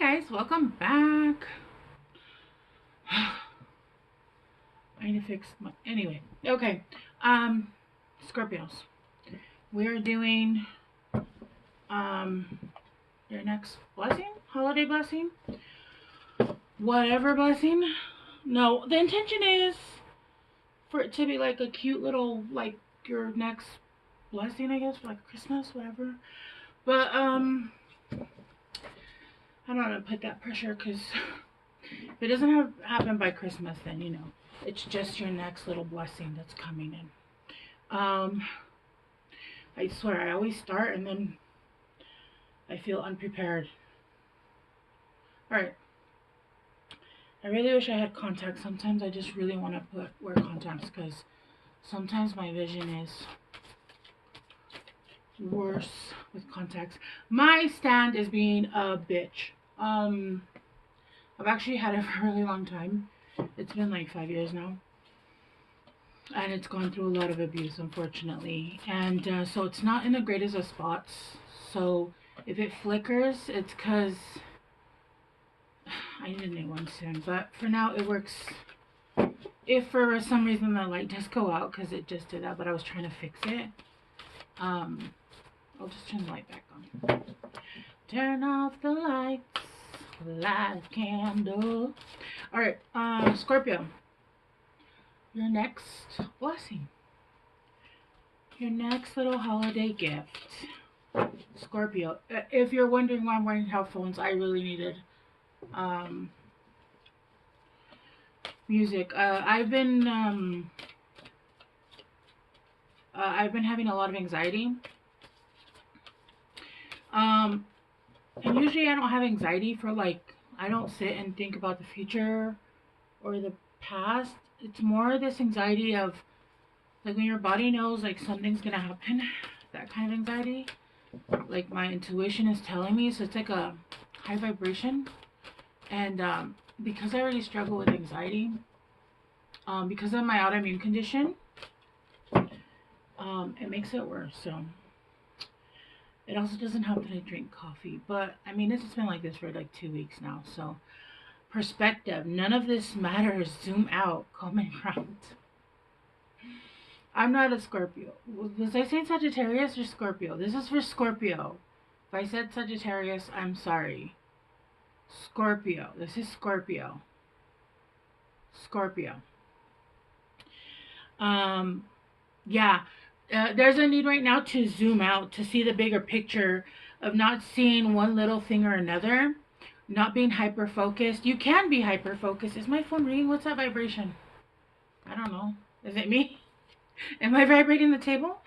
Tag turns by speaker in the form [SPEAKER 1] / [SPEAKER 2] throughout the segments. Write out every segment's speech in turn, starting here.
[SPEAKER 1] Guys, welcome back. I need to fix my anyway. Okay. Scorpios. We're doing your next blessing, holiday blessing, whatever blessing. No, the intention is for it to be like a cute little like your next blessing, I guess, for like Christmas, whatever. But I don't want to put that pressure because if it doesn't happen by Christmas, then it's just your next little blessing that's coming in. I swear I always start and then I feel unprepared. Alright. I really wish I had contacts. Sometimes I just really want to wear contacts because sometimes my vision is worse with contacts. My stand is being a bitch. I've actually had it for a really long time. It's been like 5 years now. And it's gone through a lot of abuse, unfortunately. And so it's not in the greatest of spots. So if it flickers, it's because I need a new one soon. But for now, it works. If for some reason the light does go out, because it just did that, but I was trying to fix it. I'll just turn the light back on. Turn off the lights. Light a candle. Alright, Scorpio. Your next blessing. Your next little holiday gift. Scorpio. If you're wondering why I'm wearing headphones, I really needed music. I've been having a lot of anxiety. And usually I don't have anxiety for I don't sit and think about the future or the past. It's more this anxiety of like when your body knows like something's gonna happen, that kind of anxiety. Like my intuition is telling me, so it's like a high vibration. And because I already struggle with anxiety, because of my autoimmune condition, it makes it worse. So it also doesn't help that I drink coffee. But I mean, it's been like this for like 2 weeks now. So perspective. None of this matters. Zoom out. Common ground. I'm not a Scorpio. Was I saying Sagittarius or Scorpio? This is for Scorpio. If I said Sagittarius, I'm sorry. Scorpio. This is Scorpio. Scorpio. Yeah. There's a need right now to zoom out, to see the bigger picture of not seeing one little thing or another, not being hyper focused. You can be hyper focused. Is my phone ringing? What's that vibration? I don't know. Is it me? Am I vibrating the table?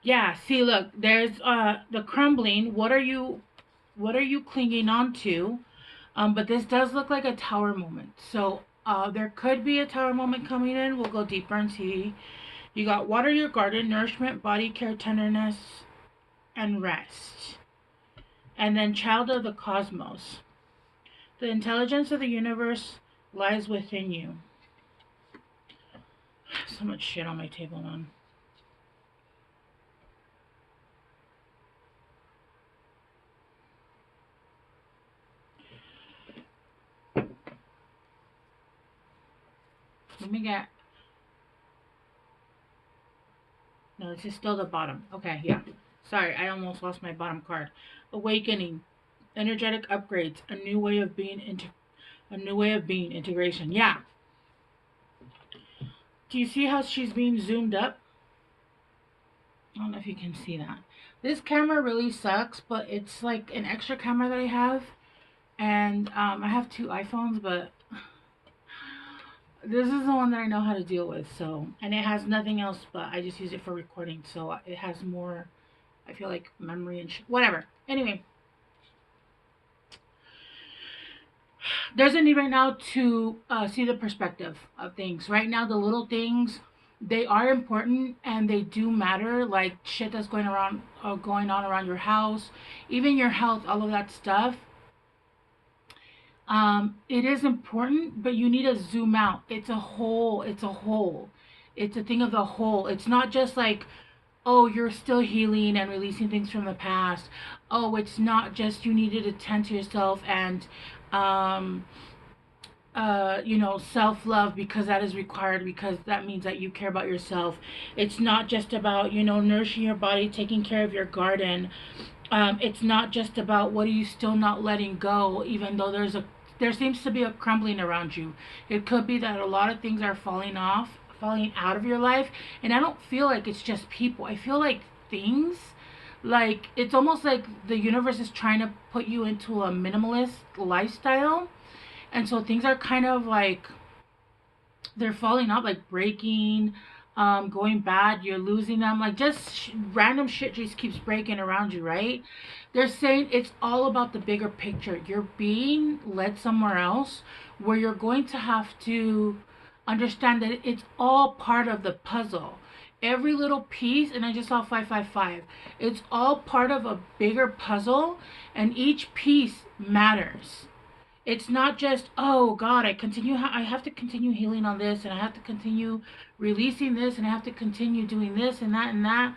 [SPEAKER 1] Yeah, see, look, there's the crumbling. What are you clinging on to? But this does look like a tower moment. So there could be a tower moment coming in. We'll go deeper and see. You got water your garden, nourishment, body care, tenderness, and rest. And then child of the cosmos. The intelligence of the universe lies within you. So much shit on my table, man. Let me get... No, this is still the bottom. Okay, yeah. Sorry, I almost lost my bottom card. Awakening. Energetic upgrades. A new way of being integration. Yeah. Do you see how she's being zoomed up? I don't know if you can see that. This camera really sucks, but it's like an extra camera that I have. And I have 2 iPhones, but this is the one that I know how to deal with. So, and it has nothing else, but I just use it for recording. So it has more, I feel like, memory and whatever. Anyway. There's a need right now to see the perspective of things. Right now, the little things, they are important and they do matter. Like shit that's going on around your house, even your health, all of that stuff. It is important, but you need to zoom out. It's a whole. It's a thing of the whole. It's not just like oh, you're still healing and releasing things from the past. Oh, it's not just you needed to tend to yourself and um self-love, because that is required, because that means that you care about yourself. It's not just about, nourishing your body, taking care of your garden. It's not just about what are you still not letting go, even though there seems to be a crumbling around you. It could be that a lot of things are falling out of your life, and I don't feel like it's just people. I feel like things, like it's almost like the universe is trying to put you into a minimalist lifestyle, and so things are kind of like they're falling out, like breaking, going bad. You're losing them, like just random shit just keeps breaking around you, right? They're saying it's all about the bigger picture. You're being led somewhere else where you're going to have to understand that it's all part of the puzzle. Every little piece, and I just saw 555. It's all part of a bigger puzzle, and each piece matters. It's not just, oh God, I have to continue healing on this, and I have to continue releasing this, and I have to continue doing this and that and that.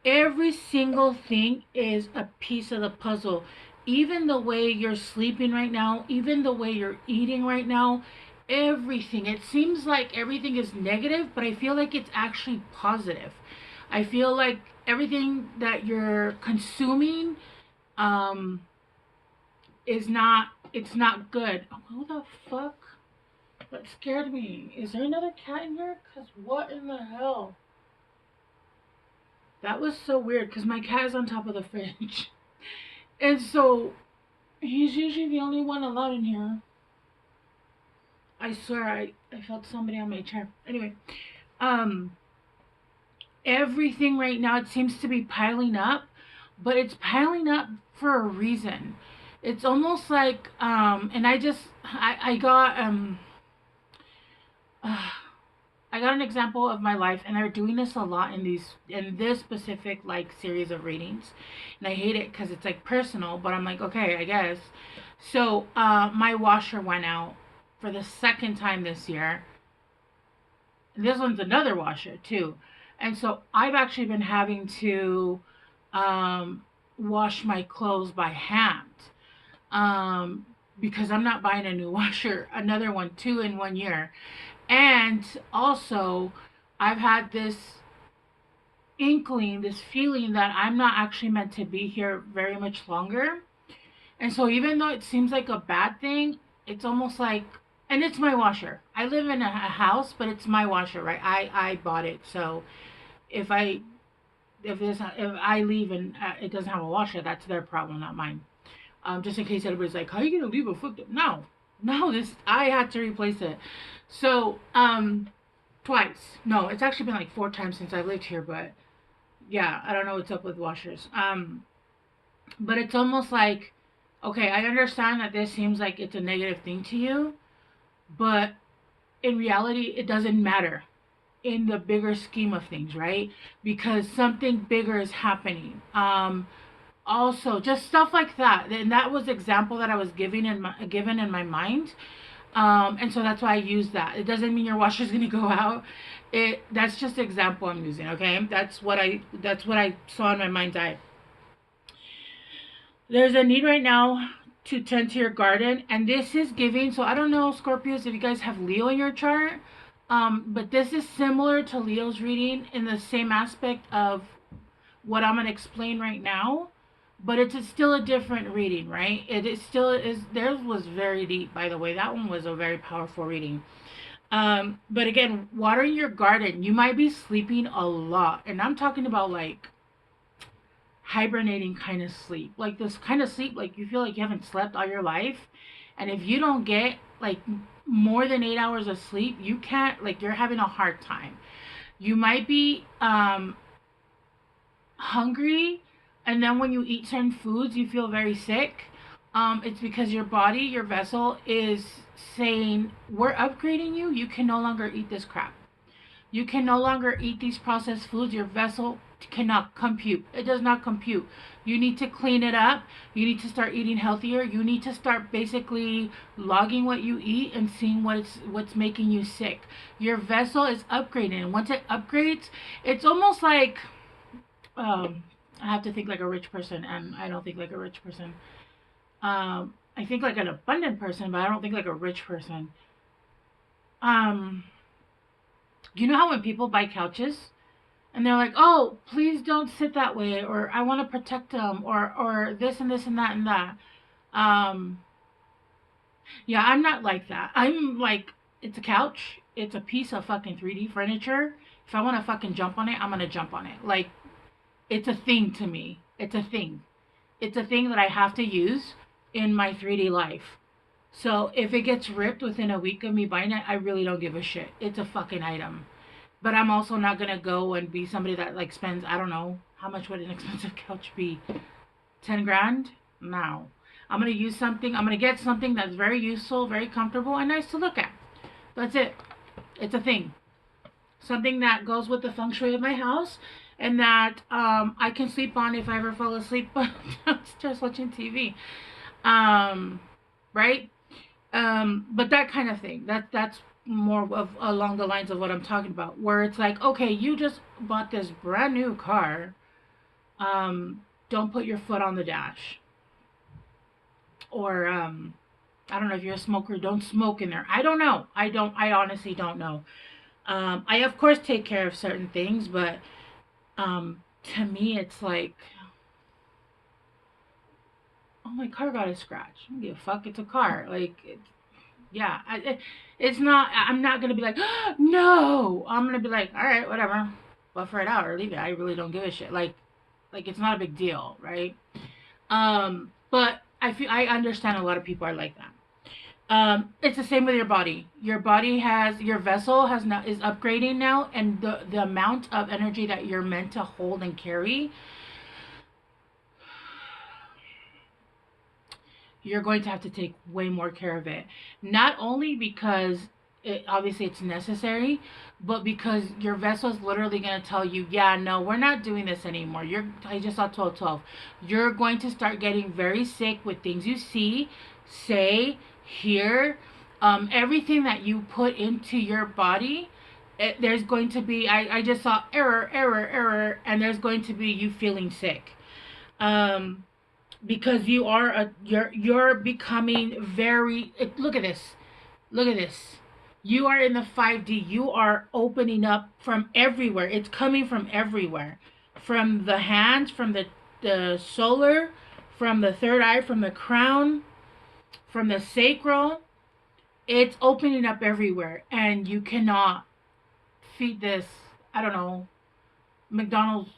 [SPEAKER 1] Every single thing is a piece of the puzzle. Even the way you're sleeping right now, even the way you're eating right now, everything. It seems like everything is negative, but I feel like it's actually positive. I feel like everything that you're consuming um is not, it's not good. Oh, who the fuck? That scared me. Is there another cat in here? Cause what in the hell? That was so weird, because my cat is on top of the fridge. And so he's usually the only one allowed in here. I swear I felt somebody on my chair. Anyway, everything right now, it seems to be piling up, but it's piling up for a reason. It's almost like and I got I got an example of my life, and they're doing this a lot in this specific like series of readings, and I hate it because it's like personal, but I'm like, okay, I guess. So my washer went out for the second time this year. This one's another washer too, and so I've actually been having to wash my clothes by hand, because I'm not buying a new washer, another one, two in 1 year. And also, I've had this inkling, this feeling that I'm not actually meant to be here very much longer. And so even though it seems like a bad thing, it's almost like, and it's my washer. I live in a house, but it's my washer, right? I bought it. So if I leave and it doesn't have a washer, that's their problem, not mine. Just in case everybody's like, how are you gonna leave a foot? No, I had to replace it. So twice. No, it's actually been like 4 times since I've lived here, but yeah, I don't know what's up with washers. But it's almost like, okay, I understand that this seems like it's a negative thing to you, but in reality, it doesn't matter in the bigger scheme of things, right? Because something bigger is happening. Also, just stuff like that, and that was the example that I was given in my mind. And so that's why I use that. It doesn't mean your washer's gonna go out. That's just the example I'm using. Okay, that's what I saw in my mind's eye. There's a need right now to tend to your garden, and this is giving. So I don't know, Scorpios, if you guys have Leo in your chart, but this is similar to Leo's reading in the same aspect of what I'm gonna explain right now. But it's still a different reading, right? It is still is. Theirs was very deep, by the way. That one was a very powerful reading. But again, watering your garden. You might be sleeping a lot, and I'm talking about like hibernating kind of sleep, like this kind of sleep, like you feel like you haven't slept all your life, and if you don't get like more than 8 hours of sleep, you can't, like, you're having a hard time. You might be hungry, and then when you eat certain foods, you feel very sick. It's because your body, your vessel is saying, we're upgrading you. You can no longer eat this crap. You can no longer eat these processed foods. Your vessel cannot compute. It does not compute. You need to clean it up. You need to start eating healthier. You need to start basically logging what you eat and seeing what's making you sick. Your vessel is upgrading. And once it upgrades, it's almost like, I have to think like a rich person, and I don't think like a rich person. I think like an abundant person, but I don't think like a rich person. Um, you know how when people buy couches and they're like, "Oh, please don't sit that way," or "I want to protect them," or this and this and that and that. Um, yeah, I'm not like that. I'm like, it's a couch. It's a piece of fucking 3D furniture. If I want to fucking jump on it, I'm gonna jump on it. Like, it's a thing to me. It's a thing. It's a thing that I have to use in my 3D life. So if it gets ripped within a week of me buying it, I really don't give a shit. It's a fucking item. But I'm also not gonna go and be somebody that like spends, I don't know, how much would an expensive couch be? 10 grand? No. I'm gonna use something, I'm gonna get something that's very useful, very comfortable, and nice to look at. That's it. It's a thing. Something that goes with the feng shui of my house, and that I can sleep on if I ever fall asleep just watching TV. Right? But that kind of thing. That's more of along the lines of what I'm talking about, where it's like, okay, you just bought this brand new car. Don't put your foot on the dash. Or I don't know, if you're a smoker, don't smoke in there. I don't know. I honestly don't know. I of course take care of certain things, but to me it's like, oh, my car got a scratch. I don't give a fuck. It's a car. Like, yeah, it's not. I'm not gonna be like, oh, no. I'm gonna be like, all right, whatever, buffer it out or leave it. I really don't give a shit. Like it's not a big deal, right? But I understand a lot of people are like that. It's the same with your body. Your body has, your vessel has now, is upgrading now, and the amount of energy that you're meant to hold and carry, you're going to have to take way more care of it. Not only because obviously it's necessary, but because your vessel is literally going to tell you, yeah, no, we're not doing this anymore. I just saw 1212. You're going to start getting very sick with things you see, say, hear, everything that you put into your body. There's going to be, I just saw error, and there's going to be you feeling sick. Because you're becoming very, look at this, you are in the 5D, you are opening up from everywhere, it's coming from everywhere, from the hands, from the solar, from the third eye, from the crown, from the sacral. It's opening up everywhere, and you cannot feed this, I don't know, McDonald's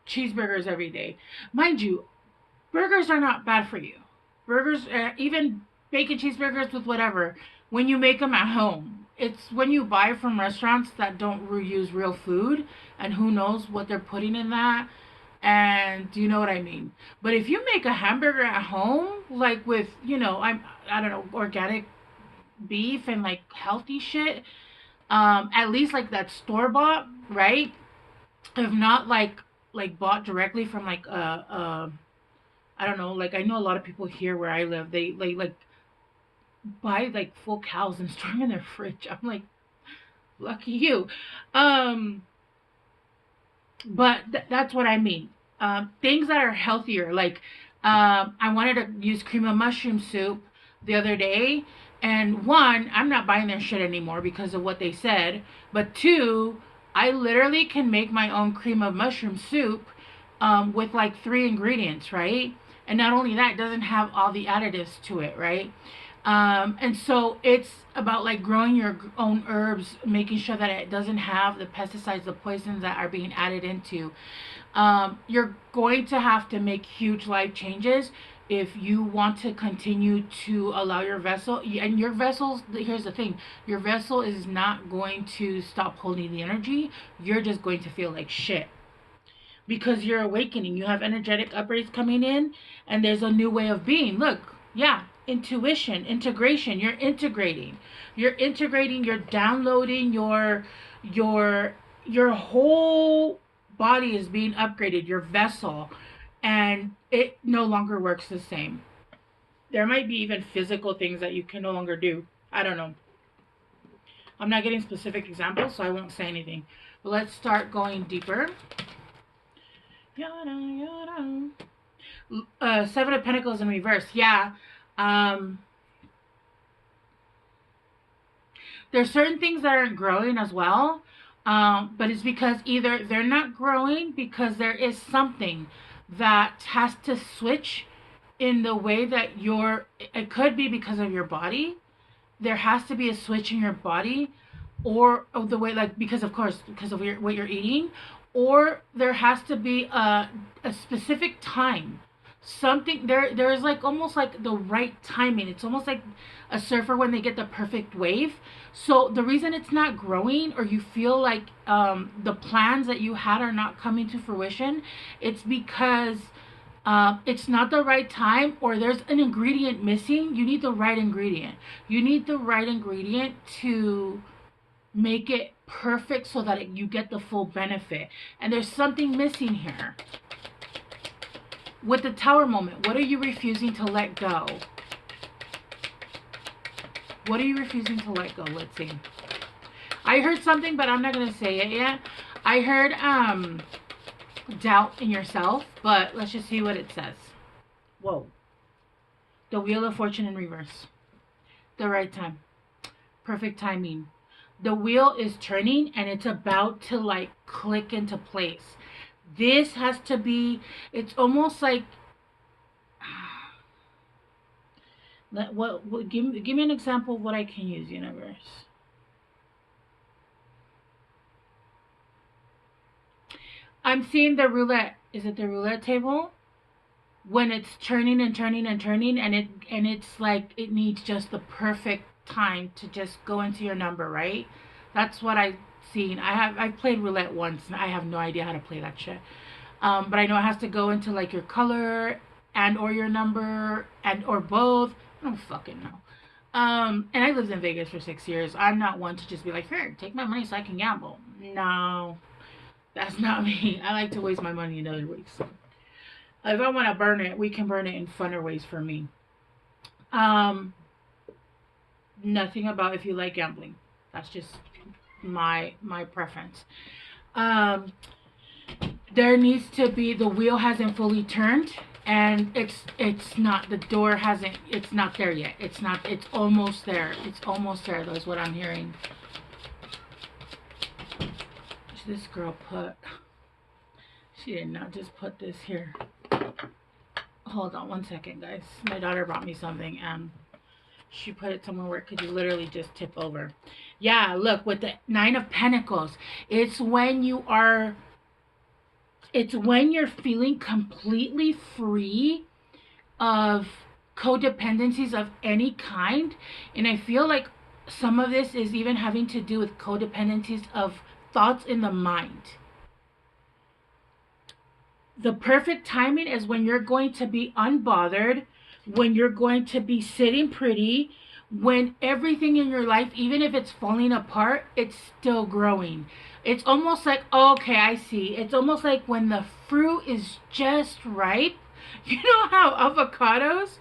[SPEAKER 1] cheeseburgers every day. Mind you, burgers are not bad for you. Burgers, even bacon cheeseburgers with whatever, when you make them at home. It's when you buy from restaurants that don't use real food, and who knows what they're putting in that. And you know what I mean. But if you make a hamburger at home, like with, I don't know, organic beef and like healthy shit, at least like that store bought, right? If not like bought directly from like I don't know, like I know a lot of people here where I live, they like buy like full cows and store them in their fridge. I'm like, lucky you. But that's what I mean. Things that are healthier, like I wanted to use cream of mushroom soup the other day, and one, I'm not buying their shit anymore because of what they said. But two, I literally can make my own cream of mushroom soup with like 3 ingredients, right? And not only that, it doesn't have all the additives to it, right? And so it's about like growing your own herbs, making sure that it doesn't have the pesticides, the poisons that are being added into. You're going to have to make huge life changes if you want to continue to allow your vessel, and your vessels, here's the thing, your vessel is not going to stop holding the energy. You're just going to feel like shit because you're awakening. You have energetic upgrades coming in, and there's a new way of being. Look, yeah, intuition, integration. You're integrating. You're downloading your whole body is being upgraded, your vessel, and it no longer works the same. There might be even physical things that you can no longer do. I don't know. I'm not getting specific examples, so I won't say anything. But let's start going deeper. Seven of Pentacles in reverse. Yeah. There's certain things that aren't growing as well. But it's because either they're not growing because there is something that has to switch in the way that it could be because of your body. There has to be a switch in your body, or the way, like, because of course, because of what you're eating, or there has to be a specific time. Something there's like almost like the right timing. It's almost like a surfer when they get the perfect wave. So the reason it's not growing, or you feel like the plans that you had are not coming to fruition, it's because it's not the right time, or there's an ingredient missing. You need the right ingredient. You need the right ingredient to make it perfect so that you get the full benefit. And there's something missing here. With the Tower moment, what are you refusing to let go? What are you refusing to let go? Let's see. I heard something, but I'm not going to say it yet. I heard doubt in yourself, but let's just see what it says. Whoa. The Wheel of Fortune in reverse. The right time. Perfect timing. The wheel is turning and it's about to like click into place. This has to be, it's almost like, give me an example of what I can use, universe. I'm seeing the roulette. Is it the roulette table? When it's turning and turning and turning, and it's like it needs just the perfect time to just go into your number, right? That's what I've seen. I've played roulette once, and I have no idea how to play that shit. But I know it has to go into like your color and or your number and or both. I don't fucking know. And I lived in Vegas for 6 years. I'm not one to just be like, here, take my money so I can gamble. No, that's not me. I like to waste my money in other ways. So if I want to burn it, we can burn it in funner ways for me. Nothing about if you like gambling. That's just my preference. There needs to be, the wheel hasn't fully turned, and it's not, the door hasn't, it's not there yet. It's almost there. It's almost there. That's what I'm hearing. This girl put, she did not just put this here. Hold on one second, guys. My daughter brought me something and she put it somewhere where it could literally just tip over. Yeah, look, with the Nine of Pentacles, it's when you're feeling completely free of codependencies of any kind. And I feel like some of this is even having to do with codependencies of thoughts in the mind. The perfect timing is when you're going to be unbothered, when you're going to be sitting pretty, when everything in your life, even if it's falling apart, it's still growing. It's almost like, okay, I see. It's almost like when the fruit is just ripe. You know how avocados,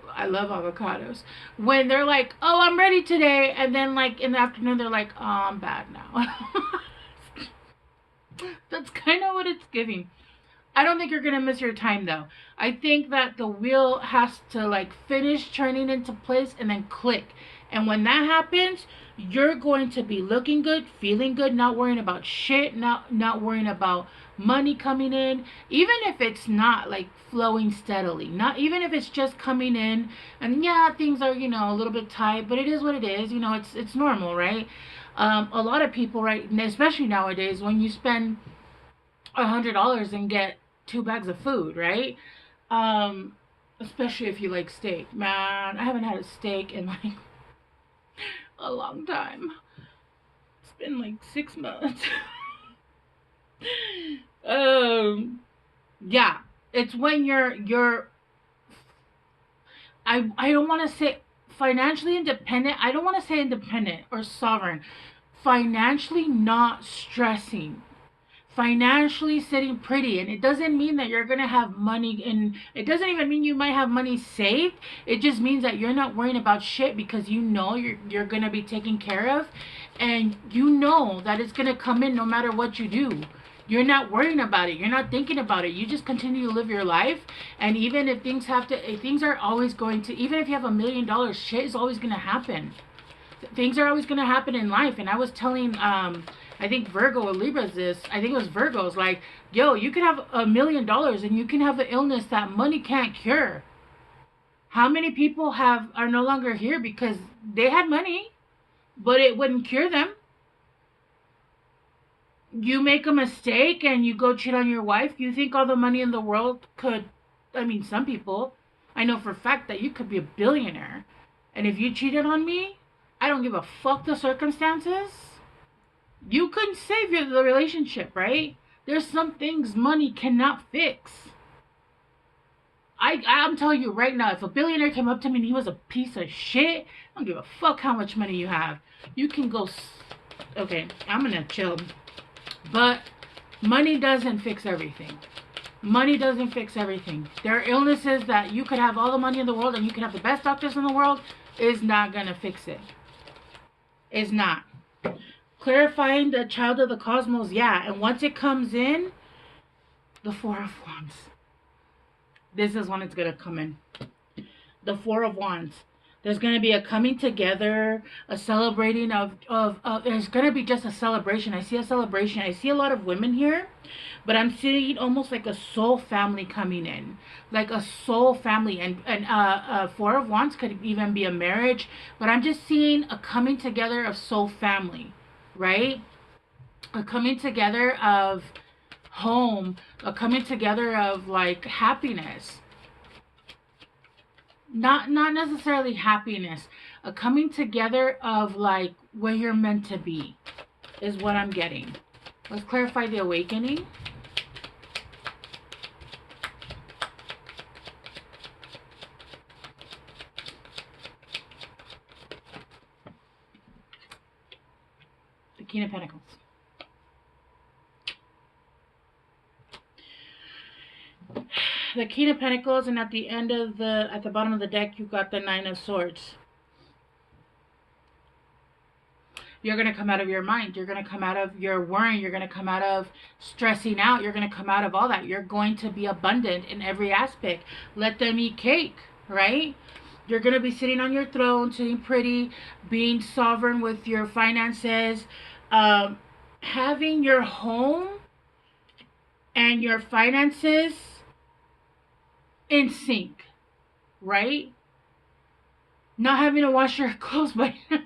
[SPEAKER 1] I love avocados, when they're like, oh, I'm ready today, and then like in the afternoon they're like, oh, I'm bad now. That's kind of what it's giving. I don't think you're going to miss your time though. I think that the wheel has to like finish turning into place and then click. And when that happens, you're going to be looking good, feeling good, not worrying about shit, not worrying about money coming in, even if it's not like flowing steadily, not even if it's just coming in and yeah, things are, you know, a little bit tight, but it is what it is. You know, it's normal, right? A lot of people, right, especially nowadays, when you spend $100 and get 2 bags of food, right? Especially if you like steak. Man, I haven't had a steak in like a long time. It's been like 6 months. Yeah, it's when you're I don't want to say financially independent. I don't want to say independent or sovereign. Financially not stressing. Financially sitting pretty, and it doesn't mean that you're gonna have money, and it doesn't even mean you might have money saved. It just means that you're not worrying about shit because you know you're gonna be taken care of, and you know that it's gonna come in no matter what you do. You're not worrying about it. You're not thinking about it. You just continue to live your life. And even if things things are always going to, even if you have $1 million, shit is always going to happen. Things are always going to happen in life. And I was telling, I think Virgo or Libra's this, I think it was Virgo's, like, yo, you can have $1 million and you can have an illness that money can't cure. How many people are no longer here because they had money, but it wouldn't cure them? You make a mistake and you go cheat on your wife, you think all the money in the world could, I mean, some people, I know for a fact that you could be a billionaire. And if you cheated on me, I don't give a fuck the circumstances. You couldn't save the relationship, right? There's some things money cannot fix. I'm telling you right now, if a billionaire came up to me and he was a piece of shit, I don't give a fuck how much money you have. You can go, okay, I'm gonna chill. But money doesn't fix everything. Money doesn't fix everything. There are illnesses that you could have all the money in the world and you can have the best doctors in the world. Is not going to fix it. It's not. Clarifying the child of the cosmos, yeah. And once it comes in, the Four of Wands. This is when it's going to come in. The Four of Wands. There's going to be a coming together, a celebrating of there's going to be just a celebration. I see a celebration. I see a lot of women here, but I'm seeing almost like a soul family coming in. Like a soul family. And Four of Wands could even be a marriage, but I'm just seeing a coming together of soul family, right? A coming together of home, a coming together of like happiness. Not necessarily happiness, a coming together of like where you're meant to be is what I'm getting. Let's clarify the awakening. The King of Pentacles. The King of Pentacles, and at the end of at the bottom of the deck, you got the Nine of Swords. You're going to come out of your mind. You're going to come out of your worrying. You're going to come out of stressing out. You're going to come out of all that. You're going to be abundant in every aspect. Let them eat cake, right? You're going to be sitting on your throne, sitting pretty, being sovereign with your finances, having your home and your finances in sync, right? Not having to wash your clothes by hand.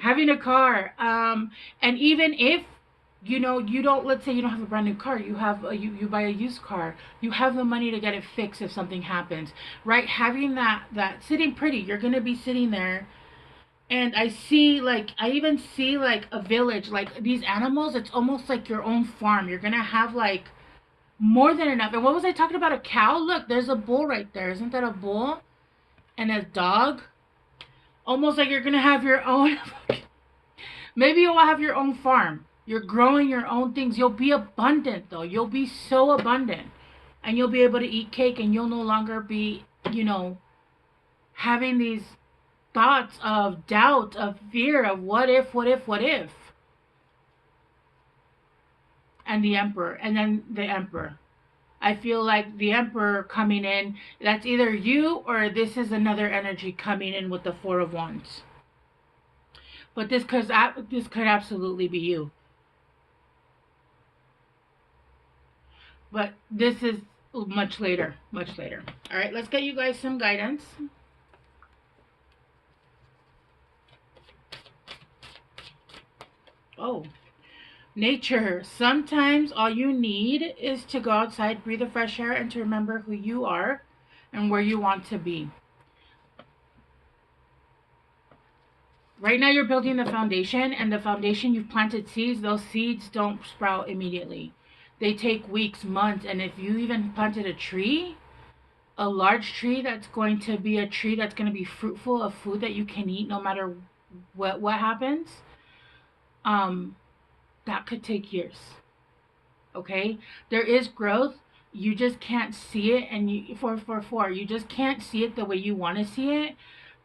[SPEAKER 1] Having a car, and even if you don't, let's say you don't have a brand new car, you have you buy a used car, you have the money to get it fixed if something happens, right? Having that sitting pretty, you're gonna be sitting there. And I even see like a village, like these animals, it's almost like your own farm. You're gonna have like more than enough. And what was I talking about? A cow? Look, there's a bull right there. Isn't that a bull? And a dog? Almost like you're going to have your own... Maybe you'll have your own farm. You're growing your own things. You'll be abundant, though. You'll be so abundant. And you'll be able to eat cake, and you'll no longer be, having these thoughts of doubt, of fear, of what if. And the Emperor, and then the Emperor. I feel like the Emperor coming in, that's either you or this is another energy coming in with the Four of Wands. But this could absolutely be you. But this is much later, much later. All right, let's get you guys some guidance. Oh. Nature. Sometimes all you need is to go outside, breathe the fresh air, and to remember who you are and where you want to be. Right now you're building the foundation, and the foundation, you've planted seeds. Those seeds don't sprout immediately. They take weeks, months, and if you even planted a tree, a large tree that's going to be a tree that's going to be fruitful of food that you can eat no matter what happens, that could take years. Okay? There is growth. You just can't see it. And you just can't see it the way you want to see it.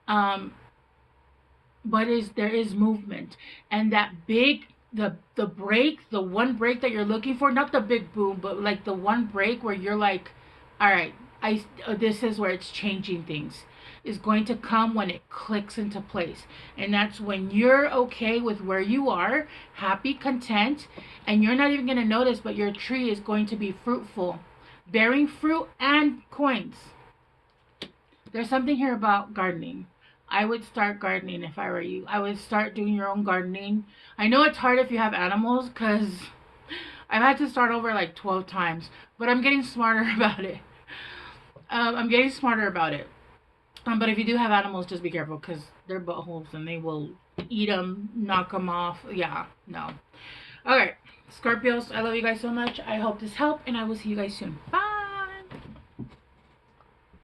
[SPEAKER 1] But there is movement. And that big the break, the one break that you're looking for, not the big boom, but like the one break where you're like, all right, this is where it's changing things, is going to come when it clicks into place. And that's when you're okay with where you are, happy, content, and you're not even going to notice, but your tree is going to be fruitful, bearing fruit and coins. There's something here about gardening. I would start gardening if I were you. I would start doing your own gardening. I know it's hard if you have animals, because I've had to start over like 12 times, but I'm getting smarter about it. I'm getting smarter about it. But if you do have animals, just be careful, because they're buttholes and they will eat them, knock them off. Yeah, no. Alright, Scorpios, I love you guys so much. I hope this helped, and I will see you guys soon. Bye!